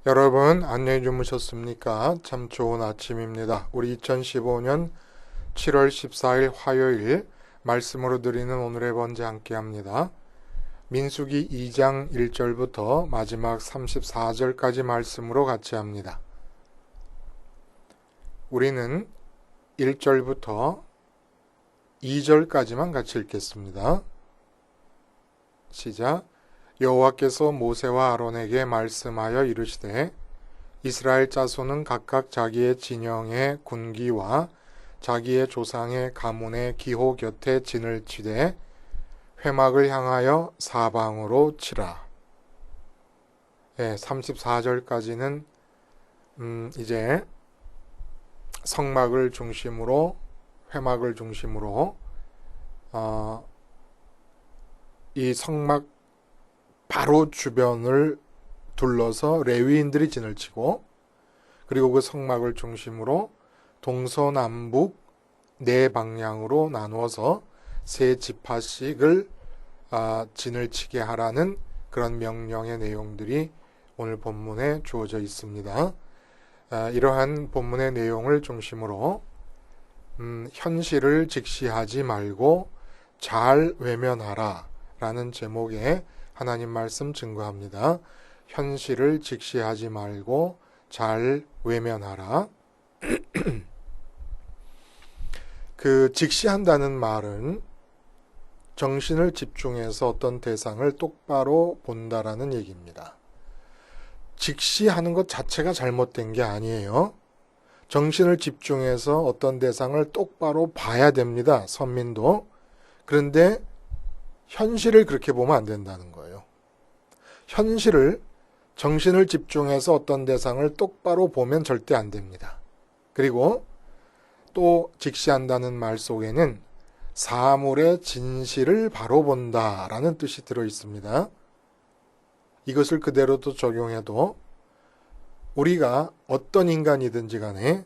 여러분 안녕히 주무셨습니까? 참 좋은 아침입니다. 우리 2015년 7월 14일 화요일 말씀으로 드리는 오늘의 번제 함께 합니다. 민수기 2장 1절부터 마지막 34절까지 말씀으로 같이 합니다. 우리는 1절부터 2절까지만 같이 읽겠습니다. 시작. 여호와께서 모세와 아론에게 말씀하여 이르시되 이스라엘 자손은 각각 자기의 진영의 군기와 자기의 조상의 가문의 기호 곁에 진을 치되 회막을 향하여 사방으로 치라. 34절까지는 이제 성막을 중심으로 회막을 중심으로 이 성막 바로 주변을 둘러서 레위인들이 진을 치고, 그리고 그 성막을 중심으로 동서남북 네 방향으로 나누어서 세 지파씩을 진을 치게 하라는 그런 명령의 내용들이 오늘 본문에 주어져 있습니다. 이러한 본문의 내용을 중심으로 현실을 직시하지 말고 잘 외면하라 라는 제목의 하나님 말씀 증거합니다. 현실을 직시하지 말고 잘 외면하라. 그 직시한다는 말은 정신을 집중해서 어떤 대상을 똑바로 본다라는 얘기입니다. 직시하는 것 자체가 잘못된 게 아니에요. 정신을 집중해서 어떤 대상을 똑바로 봐야 됩니다. 선민도. 그런데 현실을 그렇게 보면 안 된다는 거예요. 현실을 정신을 집중해서 어떤 대상을 똑바로 보면 절대 안 됩니다. 그리고 또 직시한다는 말 속에는 사물의 진실을 바로 본다라는 뜻이 들어 있습니다. 이것을 그대로도 적용해도 우리가 어떤 인간이든지 간에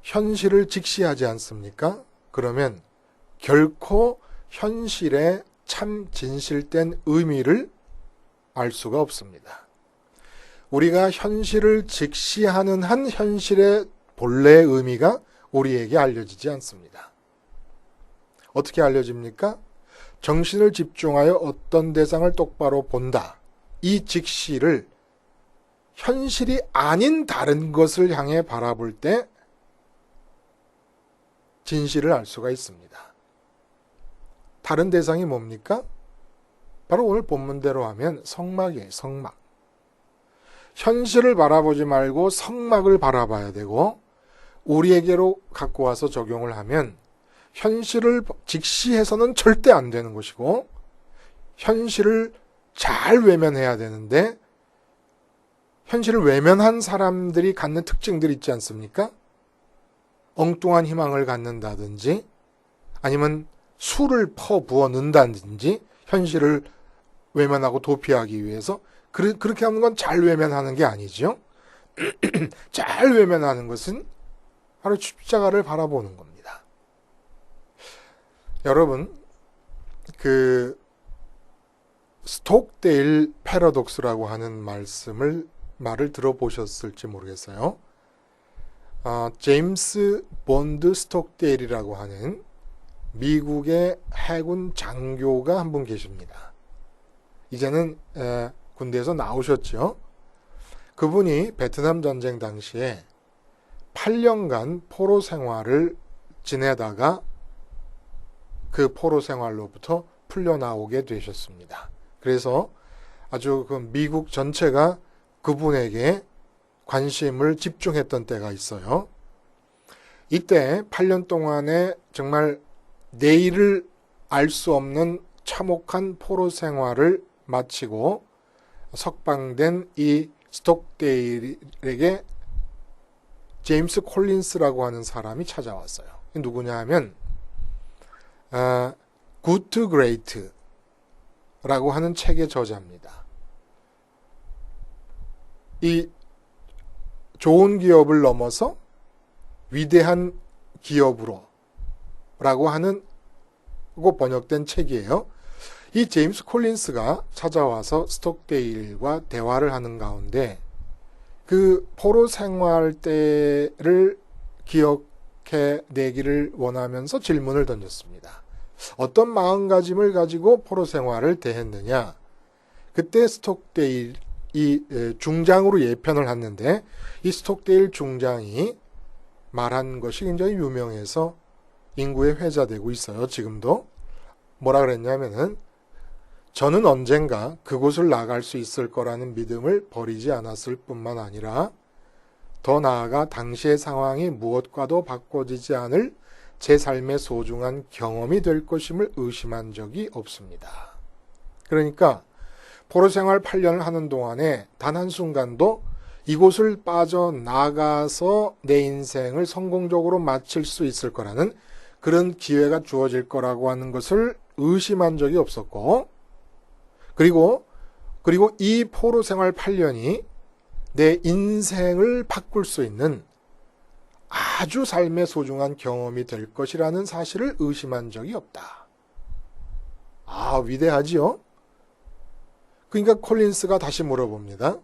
현실을 직시하지 않습니까? 그러면 결코 현실의 참 진실된 의미를 알 수가 없습니다. 우리가 현실을 직시하는 한 현실의 본래의 의미가 우리에게 알려지지 않습니다. 어떻게 알려집니까? 정신을 집중하여 어떤 대상을 똑바로 본다. 이 직시를 현실이 아닌 다른 것을 향해 바라볼 때 진실을 알 수가 있습니다. 다른 대상이 뭡니까? 바로 오늘 본문대로 하면 성막이에요. 성막. 현실을 바라보지 말고 성막을 바라봐야 되고, 우리에게로 갖고 와서 적용을 하면 현실을 직시해서는 절대 안 되는 것이고, 현실을 잘 외면해야 되는데, 현실을 외면한 사람들이 갖는 특징들이 있지 않습니까? 엉뚱한 희망을 갖는다든지, 아니면 술을 퍼부어 넣는다든지, 현실을 외면하고 도피하기 위해서. 그렇게 하는 건 잘 외면하는 게 아니죠. 잘 외면하는 것은 바로 십자가를 바라보는 겁니다. 여러분, 스톡데일 패러독스라고 하는 말을 들어보셨을지 모르겠어요. 제임스 본드 스톡데일이라고 하는 미국의 해군 장교가 한 분 계십니다. 이제는 군대에서 나오셨죠. 그분이 베트남 전쟁 당시에 8년간 포로 생활을 지내다가 그 포로 생활로부터 풀려나오게 되셨습니다. 그래서 아주 미국 전체가 그분에게 관심을 집중했던 때가 있어요. 이때 8년 동안에 정말 내일을 알 수 없는 참혹한 포로 생활을 마치고 석방된 이 스톡데일에게 제임스 콜린스라고 하는 사람이 찾아왔어요. 누구냐 하면 Good to Great 라고 하는 책의 저자입니다. 이 좋은 기업을 넘어서 위대한 기업으로 라고 하는 고 번역된 책이에요. 이 제임스 콜린스가 찾아와서 스톡데일과 대화를 하는 가운데 그 포로 생활 때를 기억해 내기를 원하면서 질문을 던졌습니다. 어떤 마음가짐을 가지고 포로 생활을 대했느냐? 그때 스톡데일이 중장으로 예편을 했는데 이 스톡데일 중장이 말한 것이 굉장히 유명해서 인구에 회자되고 있어요. 지금도. 뭐라 그랬냐면은 저는 언젠가 그곳을 나갈 수 있을 거라는 믿음을 버리지 않았을 뿐만 아니라 더 나아가 당시의 상황이 무엇과도 바꿔지지 않을 제 삶의 소중한 경험이 될 것임을 의심한 적이 없습니다. 그러니까 포로 생활 8년을 하는 동안에 단 한순간도 이곳을 빠져나가서 내 인생을 성공적으로 마칠 수 있을 거라는 그런 기회가 주어질 거라고 하는 것을 의심한 적이 없었고, 그리고 이 포로 생활 8년이 내 인생을 바꿀 수 있는 아주 삶의 소중한 경험이 될 것이라는 사실을 의심한 적이 없다. 아, 위대하지요? 그러니까 콜린스가 다시 물어봅니다.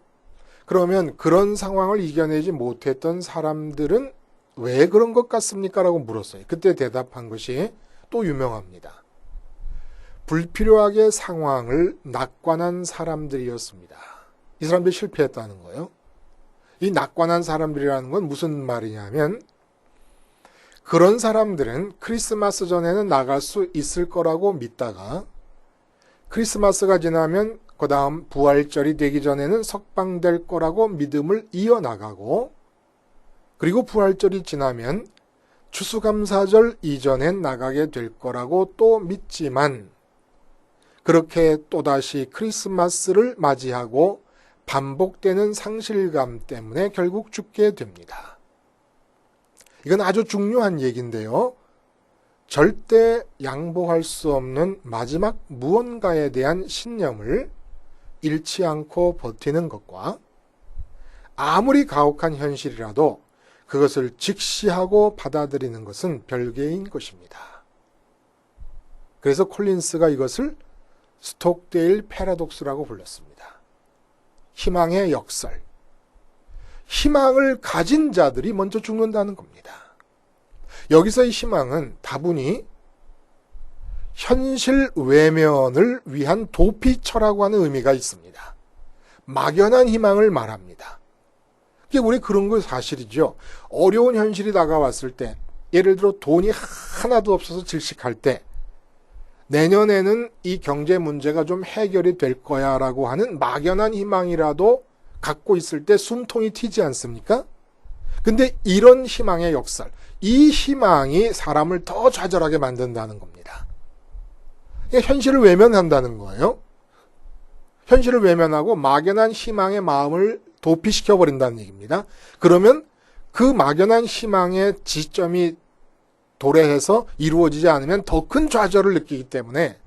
그러면 그런 상황을 이겨내지 못했던 사람들은 왜 그런 것 같습니까? 라고 물었어요. 그때 대답한 것이 또 유명합니다. 불필요하게 상황을 낙관한 사람들이었습니다. 이 사람들이 실패했다는 거예요. 이 낙관한 사람들이라는 건 무슨 말이냐면 그런 사람들은 크리스마스 전에는 나갈 수 있을 거라고 믿다가 크리스마스가 지나면 그 다음 부활절이 되기 전에는 석방될 거라고 믿음을 이어나가고, 그리고 부활절이 지나면 추수감사절 이전엔 나가게 될 거라고 또 믿지만, 그렇게 또다시 크리스마스를 맞이하고 반복되는 상실감 때문에 결국 죽게 됩니다. 이건 아주 중요한 얘기인데요. 절대 양보할 수 없는 마지막 무언가에 대한 신념을 잃지 않고 버티는 것과 아무리 가혹한 현실이라도 그것을 직시하고 받아들이는 것은 별개인 것입니다. 그래서 콜린스가 이것을 스톡데일 패러독스라고 불렀습니다. 희망의 역설. 희망을 가진 자들이 먼저 죽는다는 겁니다. 여기서의 희망은 다분히 현실 외면을 위한 도피처라고 하는 의미가 있습니다. 막연한 희망을 말합니다. 이게 우리 그런 거 사실이죠. 어려운 현실이 다가왔을 때, 예를 들어 돈이 하나도 없어서 질식할 때, 내년에는 이 경제 문제가 좀 해결이 될 거야 라고 하는 막연한 희망이라도 갖고 있을 때 숨통이 튀지 않습니까? 근데 이런 희망의 역설, 이 희망이 사람을 더 좌절하게 만든다는 겁니다. 현실을 외면한다는 거예요. 현실을 외면하고 막연한 희망의 마음을 도피시켜버린다는 얘기입니다. 그러면 그 막연한 희망의 지점이 도래해서 이루어지지 않으면 더 큰 좌절을 느끼기 때문에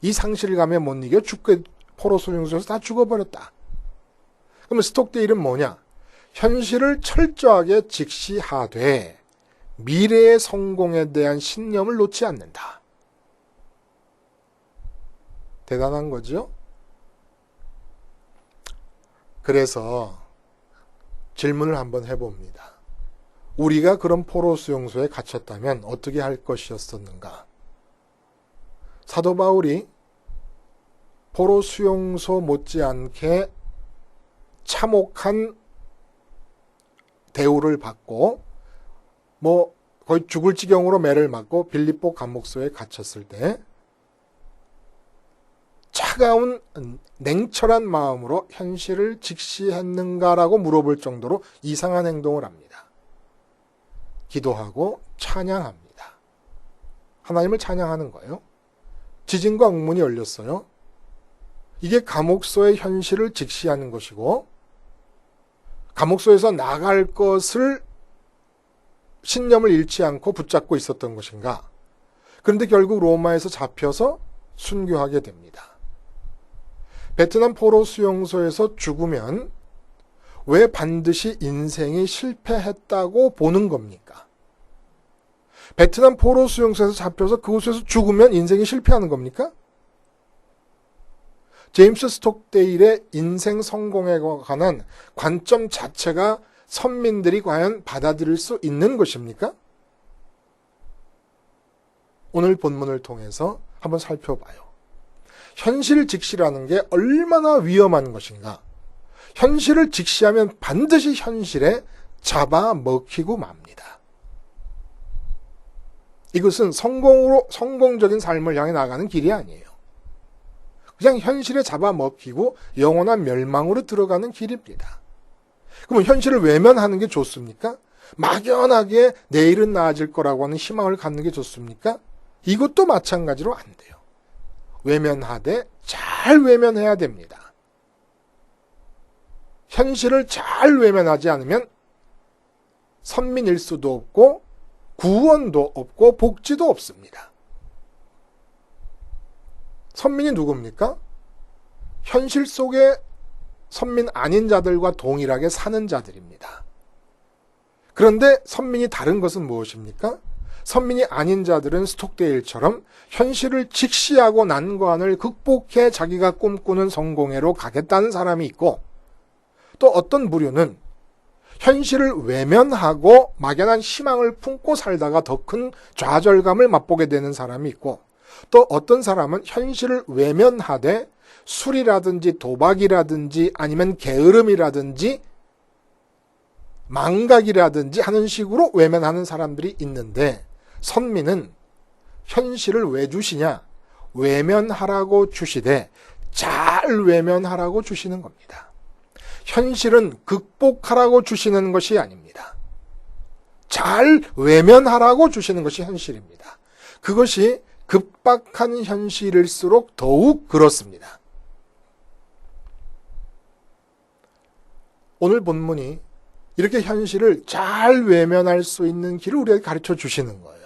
이 상실감에 못 이겨 죽게 포로 수용소에서 다 죽어버렸다. 그러면 스톡데일은 뭐냐? 현실을 철저하게 직시하되 미래의 성공에 대한 신념을 놓지 않는다. 대단한 거죠? 그래서 질문을 한번 해봅니다. 우리가 그런 포로 수용소에 갇혔다면 어떻게 할 것이었었는가? 사도 바울이 포로 수용소 못지않게 참혹한 대우를 받고 거의 죽을 지경으로 매를 맞고 빌립보 감옥소에 갇혔을 때 차가운 냉철한 마음으로 현실을 직시했는가라고 물어볼 정도로 이상한 행동을 합니다. 기도하고 찬양합니다. 하나님을 찬양하는 거예요. 지진과 웅문이 열렸어요. 이게 감옥소의 현실을 직시하는 것이고 감옥소에서 나갈 것을 신념을 잃지 않고 붙잡고 있었던 것인가? 그런데 결국 로마에서 잡혀서 순교하게 됩니다. 베트남 포로 수용소에서 죽으면 왜 반드시 인생이 실패했다고 보는 겁니까? 베트남 포로 수용소에서 잡혀서 그곳에서 죽으면 인생이 실패하는 겁니까? 제임스 스톡데일의 인생 성공에 관한 관점 자체가 선민들이 과연 받아들일 수 있는 것입니까? 오늘 본문을 통해서 한번 살펴봐요. 현실 직시라는 게 얼마나 위험한 것인가. 현실을 직시하면 반드시 현실에 잡아먹히고 맙니다. 이것은 성공적인 삶을 향해 나가는 길이 아니에요. 그냥 현실에 잡아먹히고 영원한 멸망으로 들어가는 길입니다. 그럼 현실을 외면하는 게 좋습니까? 막연하게 내일은 나아질 거라고 하는 희망을 갖는 게 좋습니까? 이것도 마찬가지로 안 돼요. 외면하되 잘 외면해야 됩니다. 현실을 잘 외면하지 않으면 선민일 수도 없고 구원도 없고 복지도 없습니다. 선민이 누굽니까? 현실 속에 선민 아닌 자들과 동일하게 사는 자들입니다. 그런데 선민이 다른 것은 무엇입니까? 선민이 아닌 자들은 스톡데일처럼 현실을 직시하고 난관을 극복해 자기가 꿈꾸는 성공회로 가겠다는 사람이 있고, 또 어떤 부류는 현실을 외면하고 막연한 희망을 품고 살다가 더 큰 좌절감을 맛보게 되는 사람이 있고, 또 어떤 사람은 현실을 외면하되 술이라든지 도박이라든지 아니면 게으름이라든지 망각이라든지 하는 식으로 외면하는 사람들이 있는데, 선민은 현실을 왜 주시냐? 외면하라고 주시되 잘 외면하라고 주시는 겁니다. 현실은 극복하라고 주시는 것이 아닙니다. 잘 외면하라고 주시는 것이 현실입니다. 그것이 급박한 현실일수록 더욱 그렇습니다. 오늘 본문이 이렇게 현실을 잘 외면할 수 있는 길을 우리에게 가르쳐 주시는 거예요.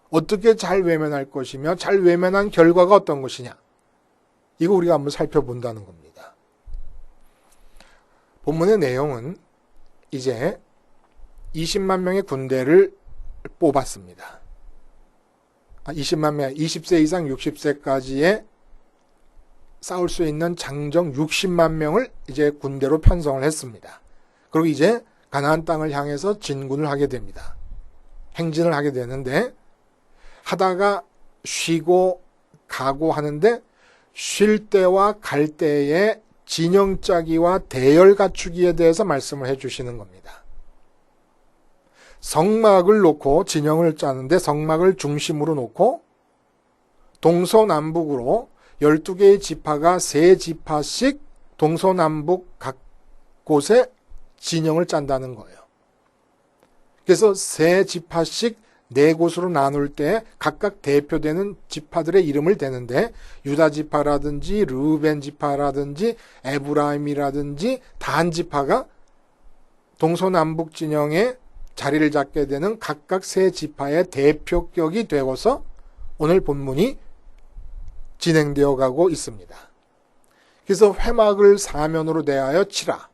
어떻게 잘 외면할 것이며 잘 외면한 결과가 어떤 것이냐. 이거 우리가 한번 살펴본다는 겁니다. 본문의 내용은 이제 20만 명의 군대를 뽑았습니다. 20만 명, 20세 이상 60세까지의 싸울 수 있는 장정 60만 명을 이제 군대로 편성을 했습니다. 그리고 이제 가나안 땅을 향해서 진군을 하게 됩니다. 행진을 하게 되는데, 하다가 쉬고 가고 하는데 쉴 때와 갈 때의 진영 짜기와 대열 갖추기에 대해서 말씀을 해주시는 겁니다. 성막을 놓고 진영을 짜는데 성막을 중심으로 놓고 동서남북으로 12개의 지파가 3지파씩 동서남북 각 곳에 진영을 짠다는 거예요. 그래서 3지파씩 4곳으로 나눌 때 각각 대표되는 지파들의 이름을 대는데, 유다 지파라든지 르우벤 지파라든지 에브라임이라든지 단 지파가 동서남북 진영에 자리를 잡게 되는 각각 3지파의 대표격이 되어서 오늘 본문이 진행되어 가고 있습니다. 그래서 회막을 사면으로 대하여 치라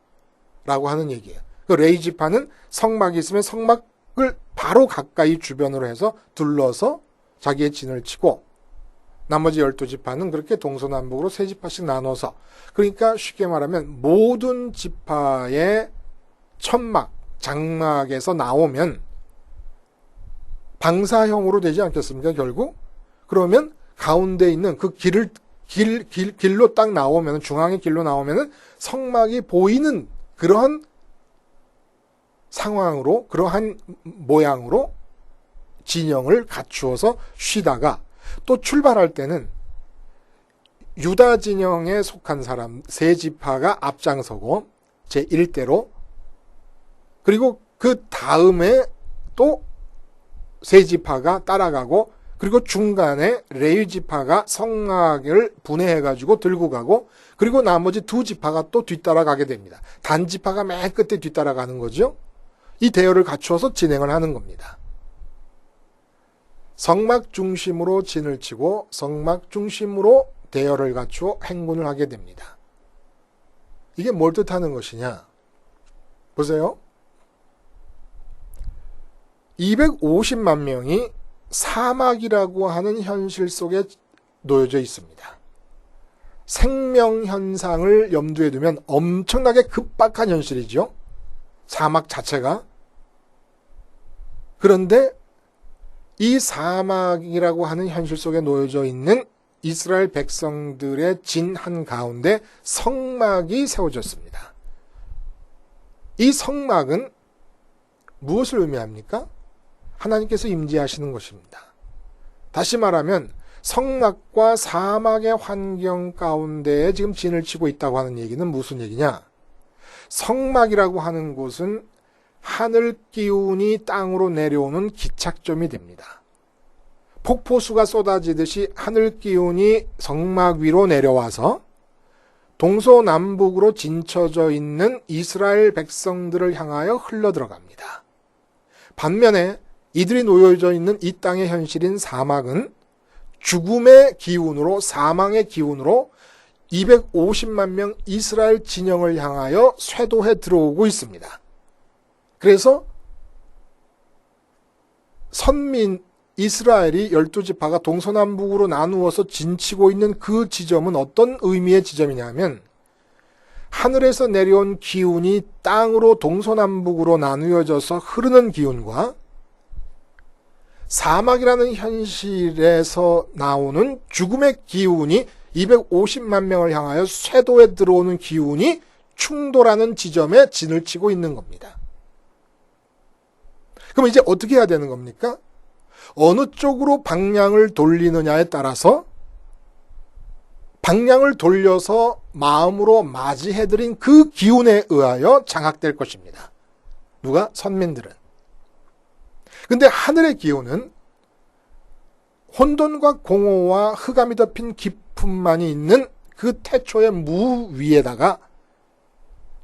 라고 하는 얘기예요. 그 레위 지파는 성막이 있으면 성막을 바로 가까이 주변으로 해서 둘러서 자기의 진을 치고, 나머지 12지파는 그렇게 동서남북으로 3지파씩 나눠서, 그러니까 쉽게 말하면 모든 지파의 천막, 장막에서 나오면 방사형으로 되지 않겠습니까, 결국? 그러면 가운데 있는 그 길로 딱 나오면, 중앙의 길로 나오면은 성막이 보이는 그러한 상황으로, 그러한 모양으로 진영을 갖추어서 쉬다가, 또 출발할 때는 유다 진영에 속한 사람 3지파가 앞장서고 제1대로, 그리고 그 다음에 또 3지파가 따라가고, 그리고 중간에 레위 지파가 성막을 분해해가지고 들고 가고, 그리고 나머지 2지파가 또 뒤따라가게 됩니다. 단 지파가 맨 끝에 뒤따라가는 거죠. 이 대열을 갖추어서 진행을 하는 겁니다. 성막 중심으로 진을 치고 성막 중심으로 대열을 갖추어 행군을 하게 됩니다. 이게 뭘 뜻하는 것이냐? 보세요. 250만 명이 사막이라고 하는 현실 속에 놓여져 있습니다. 생명 현상을 염두에 두면 엄청나게 급박한 현실이죠. 사막 자체가. 그런데 이 사막이라고 하는 현실 속에 놓여져 있는 이스라엘 백성들의 진 한가운데 성막이 세워졌습니다. 이 성막은 무엇을 의미합니까? 하나님께서 임재하시는 것입니다. 다시 말하면 성막과 사막의 환경 가운데에 지금 진을 치고 있다고 하는 얘기는 무슨 얘기냐? 성막이라고 하는 곳은 하늘 기운이 땅으로 내려오는 기착점이 됩니다. 폭포수가 쏟아지듯이 하늘 기운이 성막 위로 내려와서 동서남북으로 진쳐져 있는 이스라엘 백성들을 향하여 흘러들어갑니다. 반면에 이들이 놓여져 있는 이 땅의 현실인 사막은 죽음의 기운으로, 사망의 기운으로 250만 명 이스라엘 진영을 향하여 쇄도해 들어오고 있습니다. 그래서 선민 이스라엘이 12지파가 동서남북으로 나누어서 진치고 있는 그 지점은 어떤 의미의 지점이냐면 하늘에서 내려온 기운이 땅으로 동서남북으로 나누어져서 흐르는 기운과 사막이라는 현실에서 나오는 죽음의 기운이 250만 명을 향하여 쇄도에 들어오는 기운이 충돌하는 지점에 진을 치고 있는 겁니다. 그럼 이제 어떻게 해야 되는 겁니까? 어느 쪽으로 방향을 돌리느냐에 따라서 방향을 돌려서 마음으로 맞이해드린 그 기운에 의하여 장악될 것입니다. 누가? 선민들은. 근데 하늘의 기운은 혼돈과 공허와 흑암이 덮인 깊음만이 있는 그 태초의 무 위에다가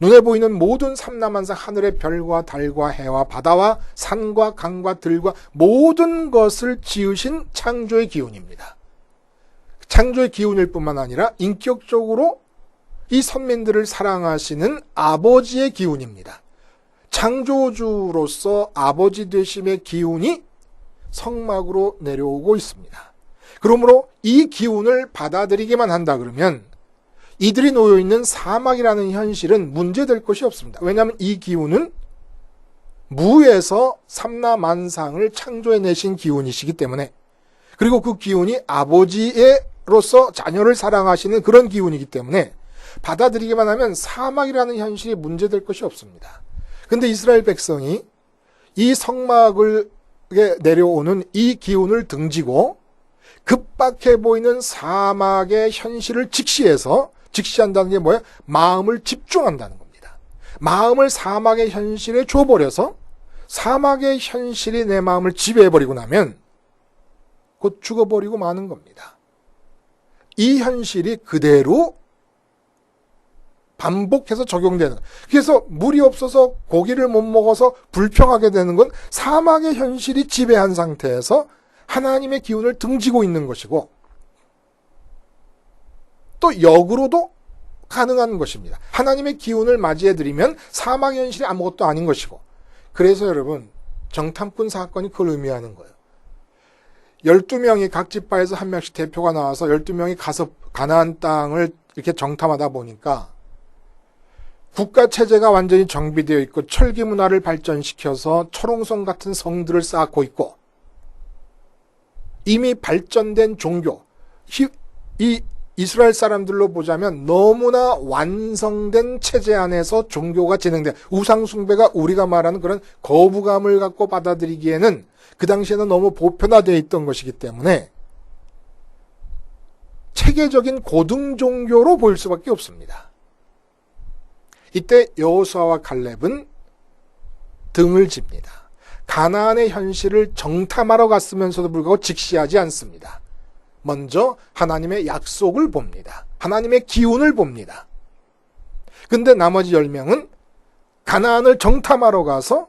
눈에 보이는 모든 삼라만상 하늘의 별과 달과 해와 바다와 산과 강과 들과 모든 것을 지으신 창조의 기운입니다. 창조의 기운일 뿐만 아니라 인격적으로 이 선민들을 사랑하시는 아버지의 기운입니다. 창조주로서 아버지 되심의 기운이 성막으로 내려오고 있습니다. 그러므로 이 기운을 받아들이기만 한다 그러면 이들이 놓여있는 사막이라는 현실은 문제될 것이 없습니다. 왜냐하면 이 기운은 무에서 삼라만상을 창조해내신 기운이시기 때문에, 그리고 그 기운이 아버지로서 자녀를 사랑하시는 그런 기운이기 때문에 받아들이기만 하면 사막이라는 현실이 문제될 것이 없습니다. 근데 이스라엘 백성이 이 성막을 내려오는 이 기운을 등지고 급박해 보이는 사막의 현실을 직시한다는 게 뭐야? 마음을 집중한다는 겁니다. 마음을 사막의 현실에 줘버려서 사막의 현실이 내 마음을 지배해버리고 나면 곧 죽어버리고 마는 겁니다. 이 현실이 그대로 반복해서 적용되는 거예요. 그래서 물이 없어서 고기를 못 먹어서 불평하게 되는 건 사막의 현실이 지배한 상태에서 하나님의 기운을 등지고 있는 것이고, 또 역으로도 가능한 것입니다. 하나님의 기운을 맞이해드리면 사막 현실이 아무것도 아닌 것이고, 그래서 여러분 정탐꾼 사건이 그걸 의미하는 거예요. 12명이 각 지파에서 한 명씩 대표가 나와서 12명이 가서 가나안 땅을 이렇게 정탐하다 보니까 국가 체제가 완전히 정비되어 있고 철기 문화를 발전시켜서 철옹성 같은 성들을 쌓고 있고 이미 발전된 종교, 이 이스라엘 사람들로 보자면 너무나 완성된 체제 안에서 종교가 진행돼, 우상 숭배가 우리가 말하는 그런 거부감을 갖고 받아들이기에는 그 당시에는 너무 보편화되어 있던 것이기 때문에 체계적인 고등 종교로 보일 수밖에 없습니다. 이때 여호수아와 갈렙은 등을 집니다. 가나안의 현실을 정탐하러 갔으면서도 불구하고 직시하지 않습니다. 먼저 하나님의 약속을 봅니다. 하나님의 기운을 봅니다. 근데 나머지 10명은 가나안을 정탐하러 가서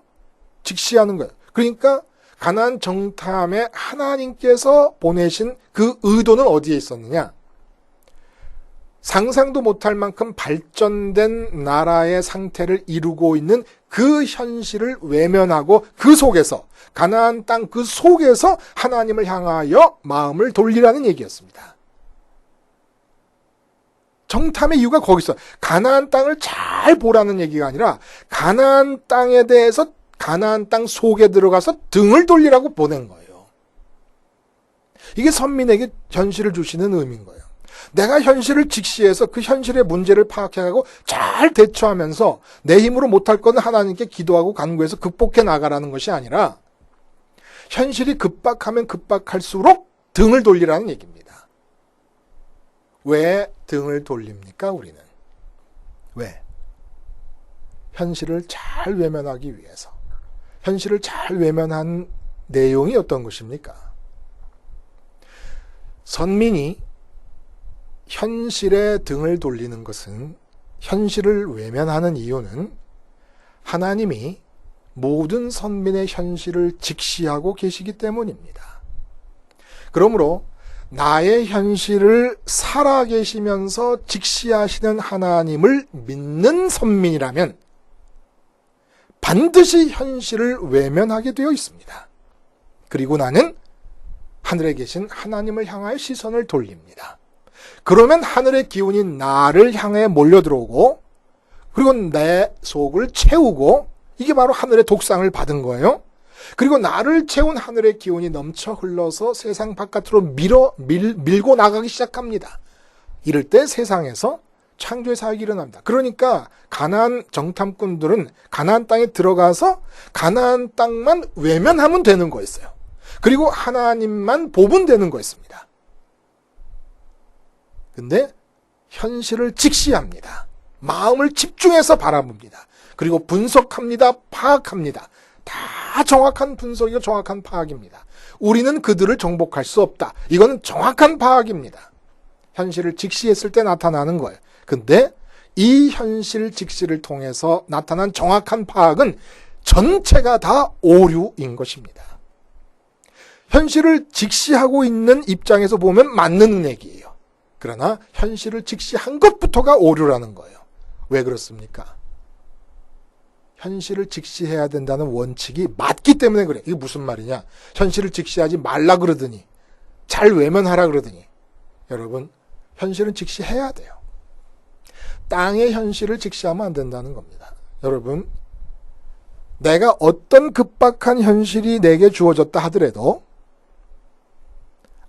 직시하는 거예요. 그러니까 가나안 정탐에 하나님께서 보내신 그 의도는 어디에 있었느냐? 상상도 못할 만큼 발전된 나라의 상태를 이루고 있는 그 현실을 외면하고 그 속에서, 가나안 땅 그 속에서 하나님을 향하여 마음을 돌리라는 얘기였습니다. 정탐의 이유가 거기 있어. 가나안 땅을 잘 보라는 얘기가 아니라 가나안 땅에 대해서 가나안 땅 속에 들어가서 등을 돌리라고 보낸 거예요. 이게 선민에게 현실을 주시는 의미인 거예요. 내가 현실을 직시해서 그 현실의 문제를 파악해가고 잘 대처하면서 내 힘으로 못할 건 하나님께 기도하고 간구해서 극복해 나가라는 것이 아니라 현실이 급박하면 급박할수록 등을 돌리라는 얘기입니다. 왜 등을 돌립니까, 우리는? 왜? 현실을 잘 외면하기 위해서. 현실을 잘 외면한 내용이 어떤 것입니까? 선민이 현실에 등을 돌리는 것은, 현실을 외면하는 이유는 하나님이 모든 선민의 현실을 직시하고 계시기 때문입니다. 그러므로 나의 현실을 살아계시면서 직시하시는 하나님을 믿는 선민이라면 반드시 현실을 외면하게 되어 있습니다. 그리고 나는 하늘에 계신 하나님을 향하여 시선을 돌립니다. 그러면 하늘의 기운이 나를 향해 몰려들어오고, 그리고 내 속을 채우고, 이게 바로 하늘의 독상을 받은 거예요. 그리고 나를 채운 하늘의 기운이 넘쳐 흘러서 세상 바깥으로 밀고 나가기 시작합니다. 이럴 때 세상에서 창조의 사역이 일어납니다. 그러니까 가나안 정탐꾼들은 가나안 땅에 들어가서 가나안 땅만 외면하면 되는 거였어요. 그리고 하나님만 보면 되는 거였습니다. 근데 현실을 직시합니다. 마음을 집중해서 바라봅니다. 그리고 분석합니다. 파악합니다. 다 정확한 분석이고 정확한 파악입니다. 우리는 그들을 정복할 수 없다. 이거는 정확한 파악입니다. 현실을 직시했을 때 나타나는 거예요. 근데 이 현실 직시를 통해서 나타난 정확한 파악은 전체가 다 오류인 것입니다. 현실을 직시하고 있는 입장에서 보면 맞는 얘기예요. 그러나 현실을 직시한 것부터가 오류라는 거예요. 왜 그렇습니까? 현실을 직시해야 된다는 원칙이 맞기 때문에 그래. 이게 무슨 말이냐? 현실을 직시하지 말라 그러더니, 잘 외면하라 그러더니, 여러분, 현실은 직시해야 돼요. 땅의 현실을 직시하면 안 된다는 겁니다. 여러분, 내가 어떤 급박한 현실이 내게 주어졌다 하더라도,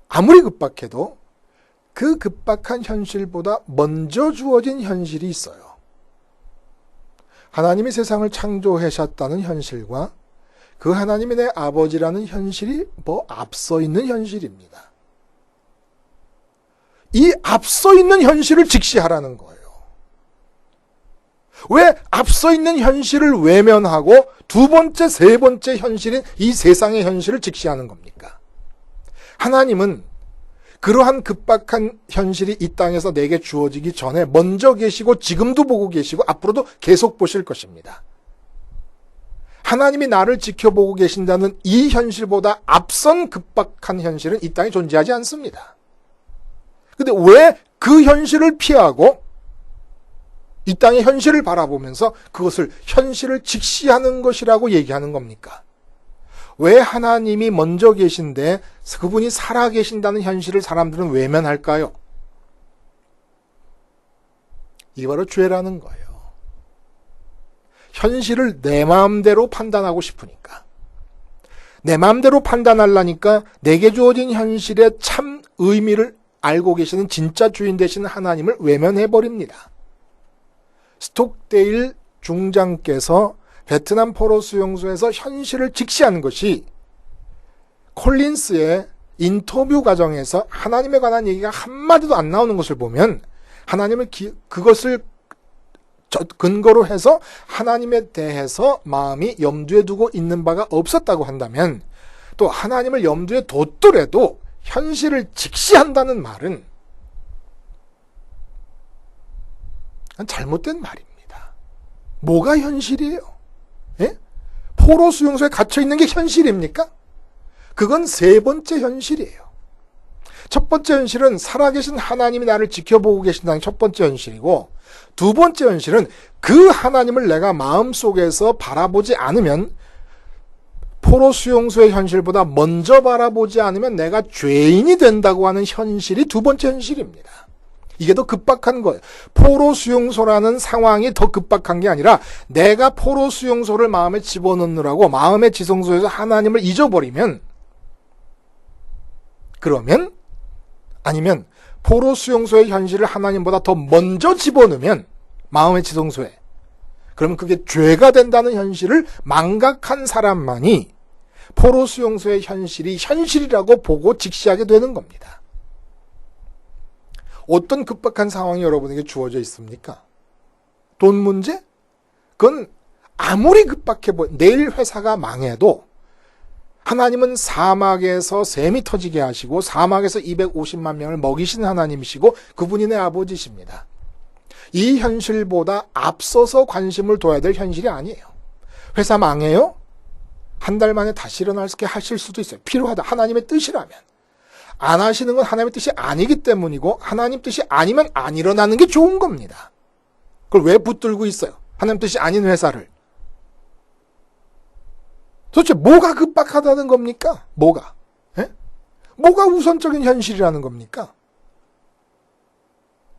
아무리 급박해도 그 급박한 현실보다 먼저 주어진 현실이 있어요. 하나님이 세상을 창조하셨다는 현실과 그 하나님이 내 아버지라는 현실이 앞서 있는 현실입니다. 이 앞서 있는 현실을 직시하라는 거예요. 왜 앞서 있는 현실을 외면하고 두 번째, 세 번째 현실인 이 세상의 현실을 직시하는 겁니까? 하나님은 그러한 급박한 현실이 이 땅에서 내게 주어지기 전에 먼저 계시고 지금도 보고 계시고 앞으로도 계속 보실 것입니다. 하나님이 나를 지켜보고 계신다는 이 현실보다 앞선 급박한 현실은 이 땅에 존재하지 않습니다. 근데 왜 그 현실을 피하고 이 땅의 현실을 바라보면서 그것을 현실을 직시하는 것이라고 얘기하는 겁니까? 왜 하나님이 먼저 계신데 그분이 살아계신다는 현실을 사람들은 외면할까요? 이게 바로 죄라는 거예요. 현실을 내 마음대로 판단하고 싶으니까. 내 마음대로 판단하려니까 내게 주어진 현실의 참 의미를 알고 계시는 진짜 주인 되시는 하나님을 외면해버립니다. 스톡데일 중장께서 베트남 포로 수용소에서 현실을 직시한 것이 콜린스의 인터뷰 과정에서 하나님에 관한 얘기가 한마디도 안 나오는 것을 보면 하나님을 그것을 근거로 해서 하나님에 대해서 마음이 염두에 두고 있는 바가 없었다고 한다면, 또 하나님을 염두에 뒀더라도 현실을 직시한다는 말은 잘못된 말입니다. 뭐가 현실이에요? 예? 포로 수용소에 갇혀 있는 게 현실입니까? 그건 세 번째 현실이에요. 첫 번째 현실은 살아계신 하나님이 나를 지켜보고 계신다는 첫 번째 현실이고, 두 번째 현실은 그 하나님을 내가 마음속에서 바라보지 않으면, 포로 수용소의 현실보다 먼저 바라보지 않으면 내가 죄인이 된다고 하는 현실이 두 번째 현실입니다. 이게 더 급박한 거예요. 포로 수용소라는 상황이 더 급박한 게 아니라 내가 포로 수용소를 마음에 집어넣느라고 마음의 지성소에서 하나님을 잊어버리면, 그러면, 아니면 포로 수용소의 현실을 하나님보다 더 먼저 집어넣으면 마음의 지성소에, 그러면 그게 죄가 된다는 현실을 망각한 사람만이 포로 수용소의 현실이 현실이라고 보고 직시하게 되는 겁니다. 어떤 급박한 상황이 여러분에게 주어져 있습니까? 돈 문제? 그건 아무리 급박해 내일 회사가 망해도 하나님은 사막에서 샘이 터지게 하시고 사막에서 250만 명을 먹이신 하나님이시고 그분이 내 아버지십니다. 이 현실보다 앞서서 관심을 둬야 될 현실이 아니에요. 회사 망해요? 한 달 만에 다시 일어날 수 있게 하실 수도 있어요. 필요하다. 하나님의 뜻이라면. 안 하시는 건 하나님의 뜻이 아니기 때문이고 하나님 뜻이 아니면 안 일어나는 게 좋은 겁니다. 그걸 왜 붙들고 있어요? 하나님 뜻이 아닌 회사를. 도대체 뭐가 급박하다는 겁니까? 뭐가? 예? 뭐가 우선적인 현실이라는 겁니까?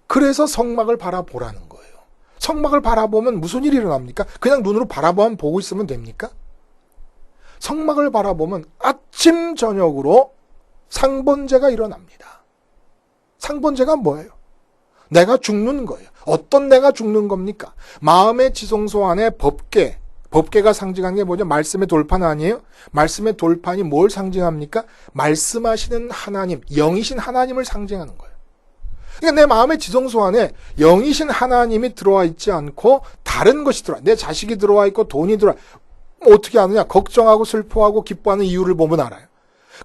그래서 성막을 바라보라는 거예요. 성막을 바라보면 무슨 일이 일어납니까? 그냥 눈으로 바라보면 보고 있으면 됩니까? 성막을 바라보면 아침 저녁으로 상번제가 일어납니다. 상번제가 뭐예요? 내가 죽는 거예요. 어떤 내가 죽는 겁니까? 마음의 지성소 안에 법궤가 상징하는 게 뭐죠? 말씀의 돌판 아니에요? 말씀의 돌판이 뭘 상징합니까? 말씀하시는 하나님, 영이신 하나님을 상징하는 거예요. 그러니까 내 마음의 지성소 안에 영이신 하나님이 들어와 있지 않고 다른 것이 들어와. 내 자식이 들어와 있고 돈이 들어와. 어떻게 아느냐? 걱정하고 슬퍼하고 기뻐하는 이유를 보면 알아요.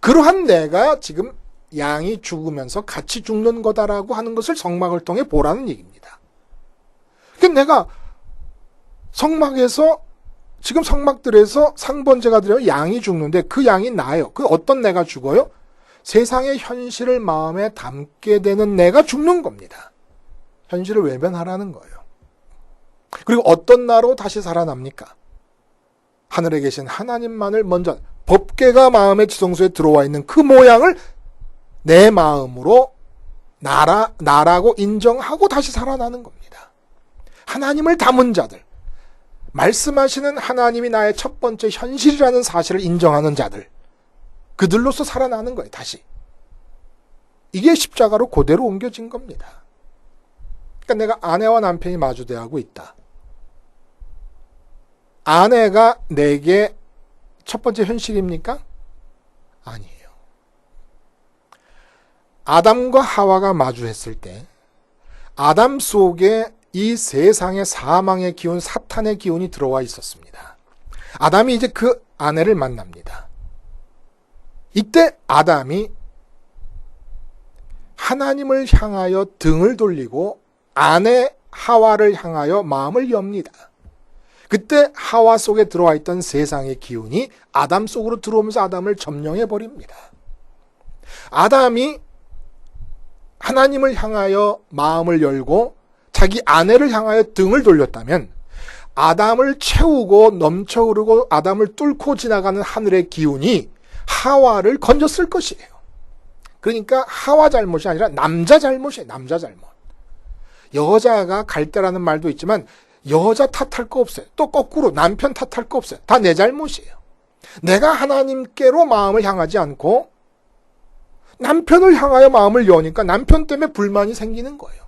그러한 내가 지금 양이 죽으면서 같이 죽는 거다라고 하는 것을 성막을 통해 보라는 얘기입니다. 그러니까 내가 성막에서 지금 성막들에서 상번제가 드려 양이 죽는데 그 양이 나예요. 그 어떤 내가 죽어요? 세상의 현실을 마음에 담게 되는 내가 죽는 겁니다. 현실을 외면하라는 거예요. 그리고 어떤 나로 다시 살아납니까? 하늘에 계신 하나님만을 먼저, 법궤가 마음의 지성소에 들어와 있는 그 모양을 내 마음으로 나라고 인정하고 다시 살아나는 겁니다. 하나님을 담은 자들, 말씀하시는 하나님이 나의 첫 번째 현실이라는 사실을 인정하는 자들, 그들로서 살아나는 거예요, 다시. 이게 십자가로 그대로 옮겨진 겁니다. 그러니까 내가 아내와 남편이 마주대하고 있다. 아내가 내게 첫 번째 현실입니까? 아니에요. 아담과 하와가 마주했을 때 아담 속에 이 세상의 사망의 기운, 사탄의 기운이 들어와 있었습니다. 아담이 이제 그 아내를 만납니다. 이때 아담이 하나님을 향하여 등을 돌리고 아내 하와를 향하여 마음을 엽니다. 그때 하와 속에 들어와 있던 세상의 기운이 아담 속으로 들어오면서 아담을 점령해 버립니다. 아담이 하나님을 향하여 마음을 열고 자기 아내를 향하여 등을 돌렸다면 아담을 채우고 넘쳐 흐르고 아담을 뚫고 지나가는 하늘의 기운이 하와를 건졌을 것이에요. 그러니까 하와 잘못이 아니라 남자 잘못이에요. 남자 잘못. 여자가 갈대라는 말도 있지만 여자 탓할 거 없어요. 또 거꾸로 남편 탓할 거 없어요. 다 내 잘못이에요. 내가 하나님께로 마음을 향하지 않고 남편을 향하여 마음을 여니까 남편 때문에 불만이 생기는 거예요.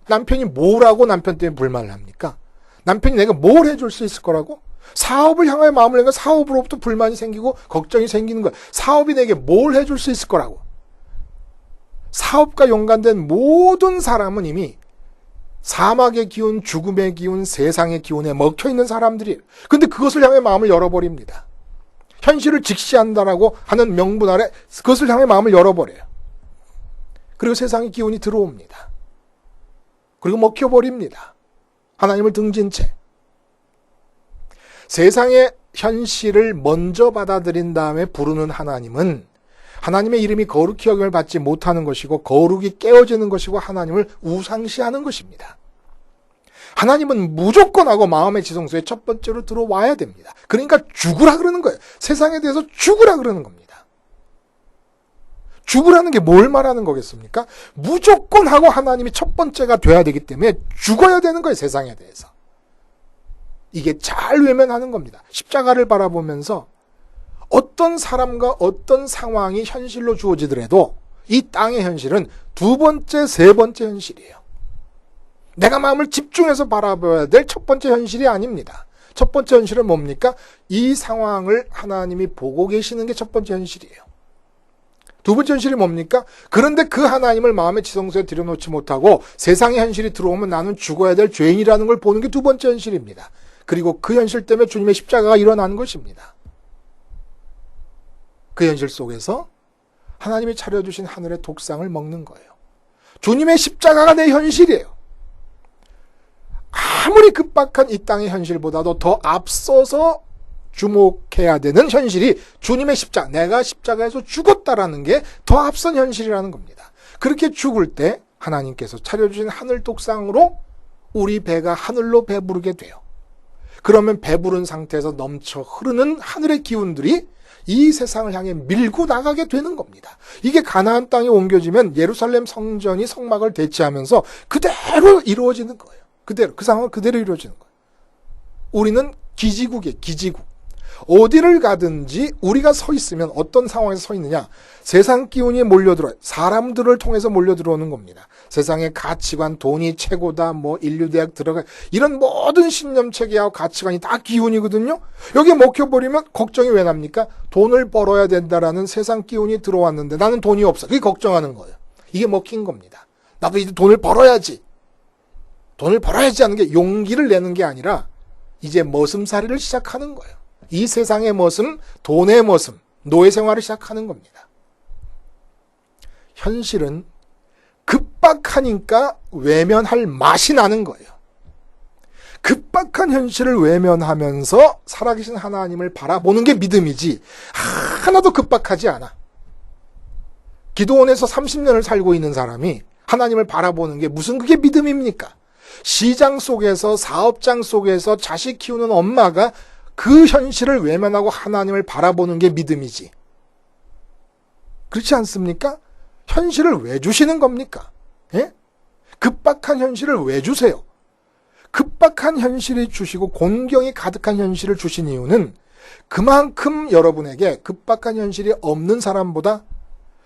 남편이 뭐라고 남편 때문에 불만을 합니까? 남편이 내가 뭘 해줄 수 있을 거라고? 사업을 향하여 마음을 내가 사업으로부터 불만이 생기고 걱정이 생기는 거예요. 사업이 내게 뭘 해줄 수 있을 거라고? 사업과 연관된 모든 사람은 이미 사막의 기운, 죽음의 기운, 세상의 기운에 먹혀있는 사람들이에요. 근데 그것을 향해 마음을 열어버립니다. 현실을 직시한다라고 하는 명분 아래 그것을 향해 마음을 열어버려요. 그리고 세상의 기운이 들어옵니다. 그리고 먹혀버립니다. 하나님을 등진 채. 세상의 현실을 먼저 받아들인 다음에 부르는 하나님은 하나님의 이름이 거룩히 여김을 받지 못하는 것이고 거룩이 깨어지는 것이고 하나님을 우상시하는 것입니다. 하나님은 무조건 하고 마음의 지성소에 첫 번째로 들어와야 됩니다. 그러니까 죽으라 그러는 거예요. 세상에 대해서 죽으라 그러는 겁니다. 죽으라는 게 뭘 말하는 거겠습니까? 무조건 하고 하나님이 첫 번째가 돼야 되기 때문에 죽어야 되는 거예요, 세상에 대해서. 이게 잘 외면하는 겁니다. 십자가를 바라보면서 어떤 사람과 어떤 상황이 현실로 주어지더라도 이 땅의 현실은 두 번째, 세 번째 현실이에요. 내가 마음을 집중해서 바라봐야 될 첫 번째 현실이 아닙니다. 첫 번째 현실은 뭡니까? 이 상황을 하나님이 보고 계시는 게 첫 번째 현실이에요. 두 번째 현실이 뭡니까? 그런데 그 하나님을 마음의 지성소에 들여놓지 못하고 세상의 현실이 들어오면 나는 죽어야 될 죄인이라는 걸 보는 게 두 번째 현실입니다. 그리고 그 현실 때문에 주님의 십자가가 일어나는 것입니다. 그 현실 속에서 하나님이 차려주신 하늘의 독상을 먹는 거예요. 주님의 십자가가 내 현실이에요. 아무리 급박한 이 땅의 현실보다도 더 앞서서 주목해야 되는 현실이 주님의 십자가, 내가 십자가에서 죽었다라는 게 더 앞선 현실이라는 겁니다. 그렇게 죽을 때 하나님께서 차려주신 하늘 독상으로 우리 배가 하늘로 배부르게 돼요. 그러면 배부른 상태에서 넘쳐 흐르는 하늘의 기운들이 이 세상을 향해 밀고 나가게 되는 겁니다. 이게 가나안 땅에 옮겨지면 예루살렘 성전이 성막을 대체하면서 그대로 이루어지는 거예요. 그대로, 그 상황은 그대로 이루어지는 거예요. 우리는 기지국이에요, 기지국. 어디를 가든지 우리가 서 있으면 어떤 상황에서 서 있느냐? 세상 기운이 몰려들어요. 사람들을 통해서 몰려들어오는 겁니다. 세상의 가치관, 돈이 최고다, 인류대학 들어가, 이런 모든 신념체계하고 가치관이 다 기운이거든요. 여기에 먹혀버리면 걱정이 왜 납니까? 돈을 벌어야 된다라는 세상 기운이 들어왔는데 나는 돈이 없어. 그게 걱정하는 거예요. 이게 먹힌 겁니다. 나도 이제 돈을 벌어야지. 돈을 벌어야지 하는 게 용기를 내는 게 아니라 이제 머슴살이를 시작하는 거예요. 이 세상의 머슴, 돈의 머슴, 노예 생활을 시작하는 겁니다. 현실은 급박하니까 외면할 맛이 나는 거예요. 급박한 현실을 외면하면서 살아계신 하나님을 바라보는 게 믿음이지 하나도 급박하지 않아. 기도원에서 30년을 살고 있는 사람이 하나님을 바라보는 게 무슨 그게 믿음입니까? 시장 속에서, 사업장 속에서 자식 키우는 엄마가 그 현실을 외면하고 하나님을 바라보는 게 믿음이지. 그렇지 않습니까? 현실을 왜 주시는 겁니까? 예? 급박한 현실을 왜 주세요? 급박한 현실이 주시고 곤경이 가득한 현실을 주신 이유는 그만큼 여러분에게 급박한 현실이 없는 사람보다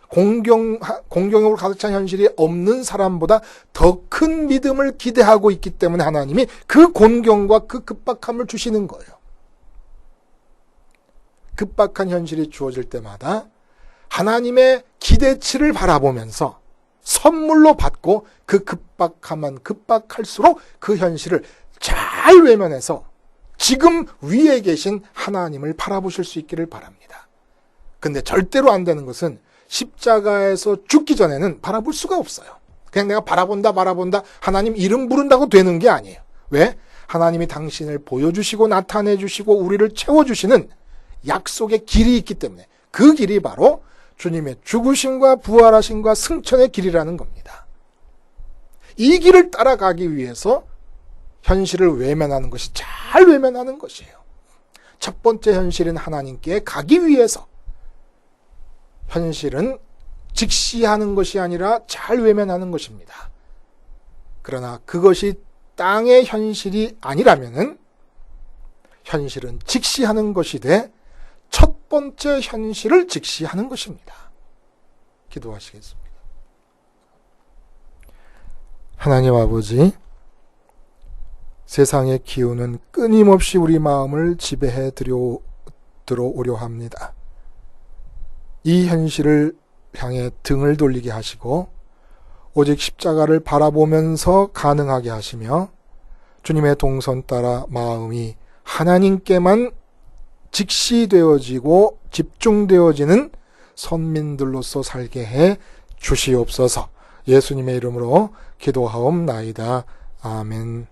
공경으로 가득 찬 현실이 없는 사람보다 더 큰 믿음을 기대하고 있기 때문에 하나님이 그 곤경과 그 급박함을 주시는 거예요. 급박한 현실이 주어질 때마다 하나님의 기대치를 바라보면서 선물로 받고 그 급박함만 급박할수록 그 현실을 잘 외면해서 지금 위에 계신 하나님을 바라보실 수 있기를 바랍니다. 근데 절대로 안 되는 것은 십자가에서 죽기 전에는 바라볼 수가 없어요. 그냥 내가 바라본다 하나님 이름 부른다고 되는 게 아니에요. 왜? 하나님이 당신을 보여주시고 나타내주시고 우리를 채워주시는 약속의 길이 있기 때문에 그 길이 바로 주님의 죽으심과 부활하심과 승천의 길이라는 겁니다. 이 길을 따라가기 위해서 현실을 외면하는 것이 잘 외면하는 것이에요. 첫 번째 현실인 하나님께 가기 위해서 현실은 직시하는 것이 아니라 잘 외면하는 것입니다. 그러나 그것이 땅의 현실이 아니라면은 현실은 직시하는 것이 돼 첫 번째 현실을 직시하는 것입니다. 기도하시겠습니다. 하나님 아버지, 세상의 기운은 끊임없이 우리 마음을 지배해 들어오려 합니다. 이 현실을 향해 등을 돌리게 하시고 오직 십자가를 바라보면서 가능하게 하시며 주님의 동선 따라 마음이 하나님께만 직시되어지고 집중되어지는 선민들로서 살게 해 주시옵소서. 예수님의 이름으로 기도하옵나이다. 아멘.